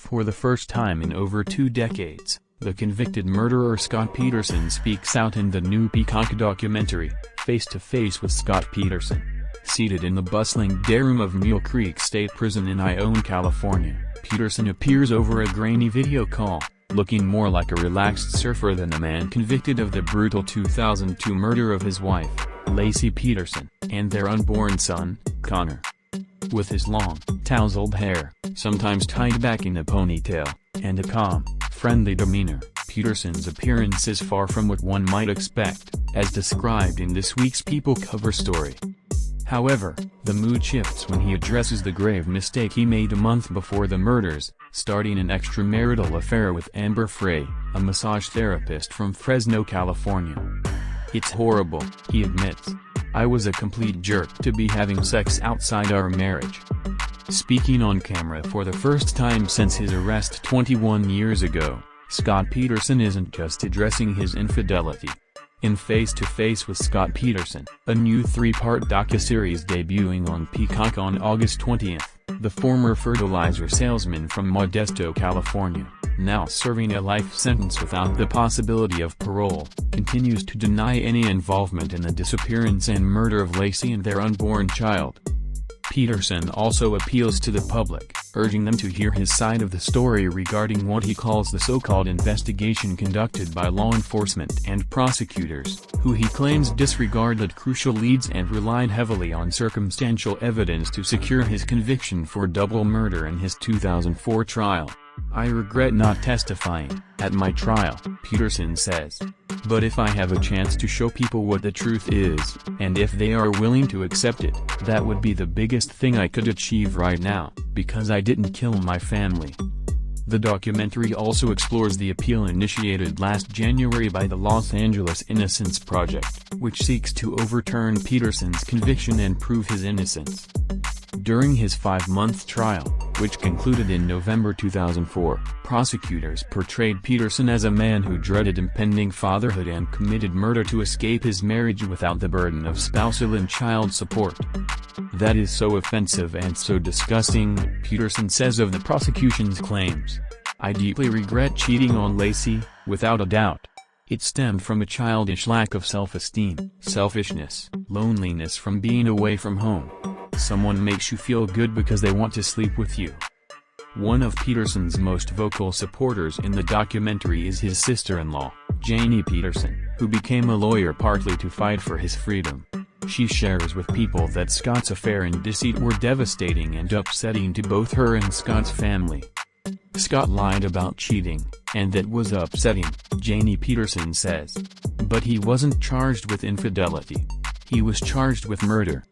For the first time in over 2 decades, the convicted murderer Scott Peterson speaks out in the new Peacock documentary, Face to Face with Scott Peterson. Seated in the bustling day room of Mule Creek State Prison in Ione, California, Peterson appears over a grainy video call, looking more like a relaxed surfer than a man convicted of the brutal 2002 murder of his wife, Laci Peterson, and their unborn son, Connor. With his long, tousled hair, sometimes tied back in a ponytail, and a calm, friendly demeanor, Peterson's appearance is far from what one might expect, as described in this week's People cover story. However, the mood shifts when he addresses the grave mistake he made a month before the murders, starting an extramarital affair with Amber Frey, a massage therapist from Fresno, California. "It's horrible," he admits. "I was a complete jerk to be having sex outside our marriage." Speaking on camera for the first time since his arrest 21 years ago, Scott Peterson isn't just addressing his infidelity. In Face to Face with Scott Peterson, a new 3-part docuseries debuting on Peacock on August 20th, the former fertilizer salesman from Modesto, California, now serving a life sentence without the possibility of parole, continues to deny any involvement in the disappearance and murder of Laci and their unborn child. Peterson also appeals to the public, urging them to hear his side of the story regarding what he calls the so-called investigation conducted by law enforcement and prosecutors, who he claims disregarded crucial leads and relied heavily on circumstantial evidence to secure his conviction for double murder in his 2004 trial. "I regret not testifying at my trial," Peterson says. "But if I have a chance to show people what the truth is, and if they are willing to accept it, that would be the biggest thing I could achieve right now, because I didn't kill my family." The documentary also explores the appeal initiated last January by the Los Angeles Innocence Project, which seeks to overturn Peterson's conviction and prove his innocence. During his 5-month trial, which concluded in November 2004, prosecutors portrayed Peterson as a man who dreaded impending fatherhood and committed murder to escape his marriage without the burden of spousal and child support. "That is so offensive and so disgusting," Peterson says of the prosecution's claims. "I deeply regret cheating on Laci, without a doubt. It stemmed from a childish lack of self-esteem, selfishness, loneliness from being away from home. Someone makes you feel good because they want to sleep with you." One of Peterson's most vocal supporters in the documentary is his sister-in-law, Janie Peterson, who became a lawyer partly to fight for his freedom. She shares with People that Scott's affair and deceit were devastating and upsetting to both her and Scott's family. "Scott lied about cheating, and that was upsetting," Janie Peterson says. "But he wasn't charged with infidelity. He was charged with murder.